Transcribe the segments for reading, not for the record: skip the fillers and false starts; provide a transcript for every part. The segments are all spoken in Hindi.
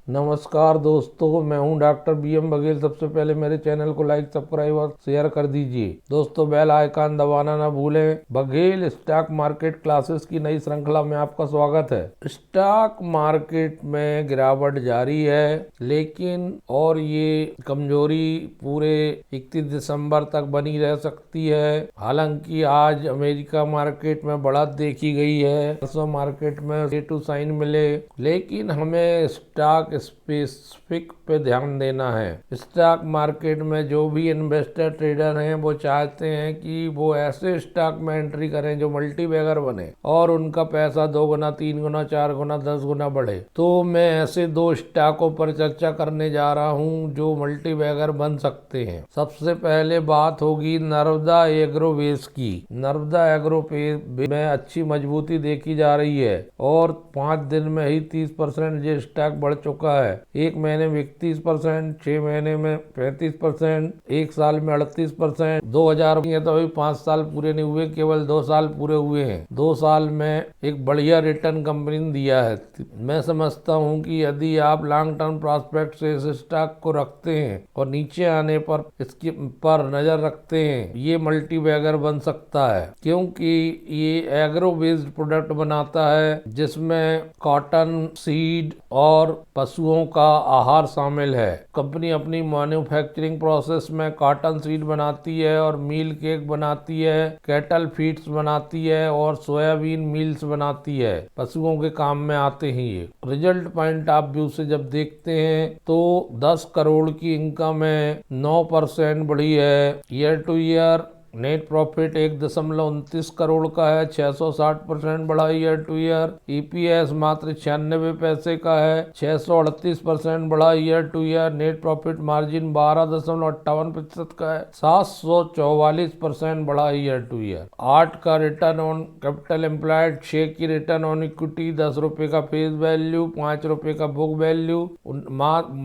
नमस्कार दोस्तों, मैं हूं डॉक्टर BM बघेल। सबसे पहले मेरे चैनल को लाइक, सब्सक्राइब और शेयर कर दीजिए। दोस्तों, बेल आइकन दबाना ना भूलें। बघेल स्टॉक मार्केट क्लासेस की नई श्रृंखला में आपका स्वागत है। स्टॉक मार्केट में गिरावट जारी है, लेकिन और ये कमजोरी पूरे 31 दिसंबर तक बनी रह सकती है। हालांकि आज अमेरिका मार्केट में बढ़त देखी गई है, परसों मार्केट में A2 साइन मिले, लेकिन हमें स्टॉक स्पेसिफिक पे ध्यान देना है। स्टॉक मार्केट में जो भी इन्वेस्टर ट्रेडर हैं वो चाहते हैं कि वो ऐसे स्टॉक में एंट्री करें जो मल्टी बैगर बने और उनका पैसा 2 गुना, 3 गुना, 4 गुना, 10 गुना बढ़े। तो मैं ऐसे 2 स्टॉकों पर चर्चा करने जा रहा हूं जो मल्टी बैगर बन सकते हैं। सबसे पहले बात होगी नर्मदा एग्रोवेज की। नर्मदा एग्रोवेज में अच्छी मजबूती देखी जा रही है और 5 दिन में ही 30% ये स्टॉक बढ़ चुका है। एक महीने में 31%, 6 महीने में 35%, एक साल में 38%। 2000 तो अभी 5 साल पूरे नहीं हुए, केवल 2 साल पूरे हुए हैं। 2 साल में एक बढ़िया रिटर्न कंपनी ने दिया है। मैं समझता हूं कि यदि आप लॉन्ग टर्म प्रोस्पेक्ट से इस स्टॉक को रखते हैं और नीचे आने पर इसके पर नजर रखते हैं, ये मल्टी बैगर बन सकता है, क्योंकि ये एग्रो बेस्ड प्रोडक्ट बनाता है जिसमें कॉटन, सीड और पशुओं का आहार शामिल है। कंपनी अपनी मैन्युफैक्चरिंग प्रोसेस में कॉटन सीड बनाती है और मील केक बनाती है, कैटल फीड्स बनाती है और सोयाबीन मील्स बनाती है। पशुओं के काम में आते हैं ये। रिजल्ट पॉइंट ऑफ व्यू से जब देखते हैं तो 10 करोड़ की इनकम है, 9% बढ़ी है year two year. Net profit 1.29 crore का है, 660% बढ़ा ईयर टू ईयर। EPS मात्र 96 पैसे का है, 638% बढ़ा year two year. Net profit margin 12.58% का है, 744% बढ़ा ईयर टू ईयर। 8 का रिटर्न ऑन कैपिटल एम्प्लॉयड, 6 की रिटर्न ऑन इक्विटी, 10 रुपए का फेस वैल्यू, 5 रुपए का book value.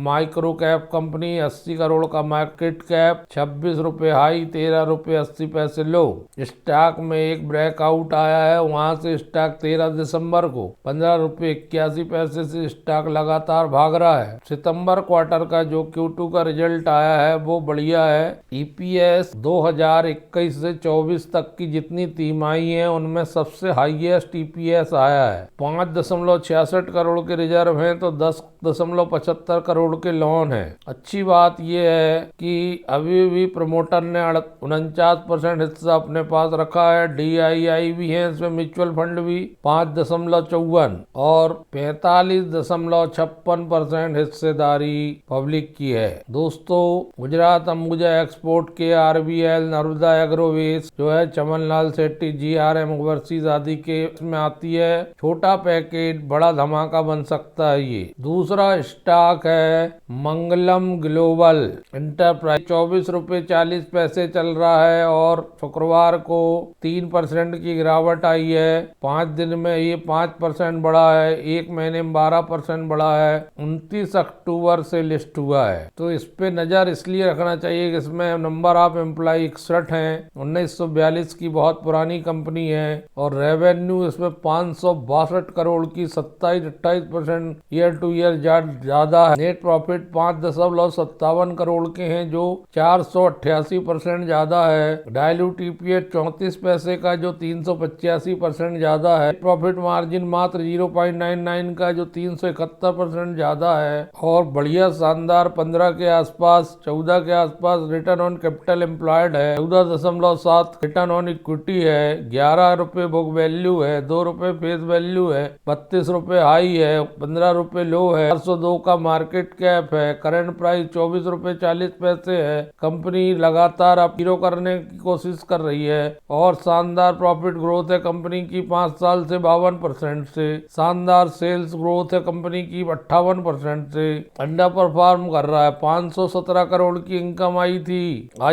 Micro cap company, 80 crore का मार्केट कैप, 26 रुपए हाई, 13 रुपए 80 पैसे लो। स्टॉक में एक ब्रेकआउट आया है, वहां से स्टॉक 13 दिसंबर को 15 रुपए 81 पैसे से स्टॉक लगातार भाग रहा है। सितंबर क्वार्टर का जो Q2 का रिजल्ट आया है वो बढ़िया है। EPS 2021 से 24 तक की जितनी तिमाही है उनमें सबसे हाईएस्ट EPS आया है। 5.66 करोड़ के रिजर्व हैं तो 10.75 करोड़ के लोन है। अच्छी बात यह है कि अभी भी प्रमोटर ने 49% हिस्सा अपने पास रखा है। DII भी है इसमें, म्यूचुअल फंड भी 5.54 और 45.56% हिस्सेदारी पब्लिक की है। दोस्तों, गुजरात अंबुजा एक्सपोर्ट के RBL, नर्मदा एग्रोवेज जो है चमनलाल सेट्टी, GRM ओवरसीज आदि के इसमें आती है। छोटा पैकेट बड़ा धमाका बन सकता है ये। दूसरा स्टॉक है मंगलम ग्लोबल इंटरप्राइज, 24 रुपए 40 पैसे चल रहा है और शुक्रवार को 3% की गिरावट आई है। 5 दिन में ये 5% बढ़ा है, एक महीने में 12% बढ़ा है। 29 अक्टूबर से लिस्ट हुआ है, तो इस पे नजर इसलिए रखना चाहिए कि इसमें नंबर ऑफ एम्प्लॉय 61 हैं। 1942 की बहुत पुरानी कंपनी है और रेवेन्यू इसमें 562 करोड़ की 27-28% ईयर टू ईयर ज्यादा है। नेट प्रॉफिट 5.57 करोड़ के हैं जो 488% ज्यादा है। डायल्यूट EPS 34 पैसे का जो 385% ज्यादा है। प्रॉफिट मार्जिन मात्र 0.99 का जो 371% ज्यादा है और बढ़िया शानदार 15 के आसपास, 14 के आसपास रिटर्न ऑन कैपिटल एम्प्लॉयड है। 14.7 रिटर्न ऑन इक्विटी है। 11 रुपए बुक वैल्यू है, 2 रुपए फेस वैल्यू है, 32 रुपए हाई है, 15 रुपए लो है। 402 का मार्केट कैप है। करंट प्राइस 24 रुपए 40 पैसे है। कंपनी लगातार अप हीरो करने की कोशिश कर रही है और शानदार प्रॉफिट ग्रोथ है कंपनी की 5 साल से 52% से। शानदार सेल्स ग्रोथ है कंपनी की 58% से। अंडर परफॉर्म कर रहा है। 517 करोड़ की इनकम आई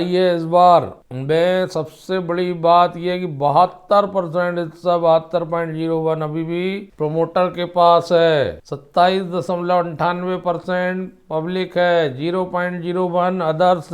है इस बार में। सबसे बड़ी बात यह कि 72% हिस्सा 72.01 अभी भी प्रमोटर के पास है। 27.98% पब्लिक है, 0.01 अदर्स।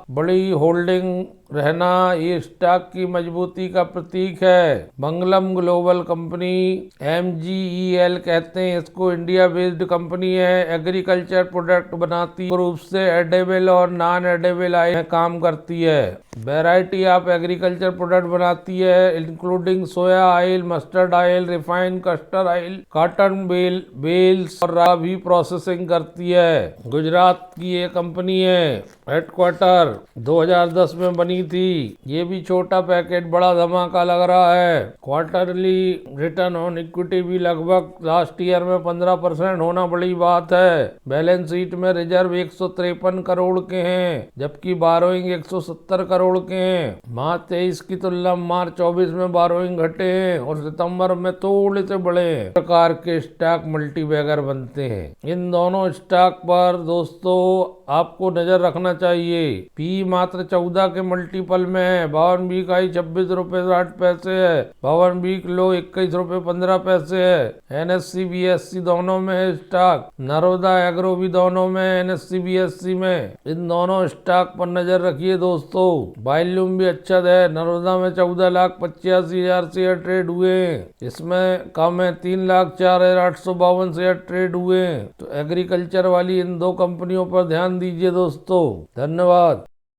बड़ी होल्डिंग रहना ये स्टॉक की मजबूती का प्रतीक है। मंगलम ग्लोबल कंपनी MGEL कहते हैं इसको, इंडिया बेस्ड कंपनी है, एग्रीकल्चर प्रोडक्ट बनाती है, रूप से एडेबल और नॉन एडेबल आयल में काम करती है। वैरायटी ऑफ एग्रीकल्चर प्रोडक्ट बनाती है including soya oil, mustard oil, refined custard oil, cotton bales और रा भी प्रोसेसिंग करती है। गुजरात की ये कंपनी है, हेडक्वार्टर 2010 में बनी थी। ये भी छोटा पैकेट बड़ा धमाका लग रहा है। क्वार्टरली रिटर्न ऑन इक्विटी भी लगभग लास्ट ईयर में 15% होना बड़ी बात है। बैलेंस शीट में रिजर्व 153 करोड़ के हैं, जबकि बारोइंग 170 करोड़ के हैं। मार्च 23 की तुलना मार्च 24 में बारोइंग घटे हैं और सितंबर में थोड़े से बढ़े हैं। प्रकार के स्टॉक मल्टीबैगर बनते हैं। इन दोनों स्टॉक पर दोस्तों आपको नजर रखना चाहिए। पी मात्र 14 के मल्टीपल में है। भवन वीक हाई 26 रुपए 60 पैसे है, भवन वीक लो 21 रुपए 15 पैसे है। NSE BSE दोनों में है स्टॉक, नरोदा एग्रो भी दोनों में है, NSE BSE में। इन दोनों स्टॉक पर नजर रखिए दोस्तों। वॉल्यूम भी अच्छा है। नरोदा में 14,85,000 शेयर ट्रेड हुए, इसमें कम है 3,04,852 शेयर ट्रेड हुए। तो एग्रीकल्चर वाली इन दो कंपनियों पर ध्यान दीजिए दोस्तों। धन्यवाद।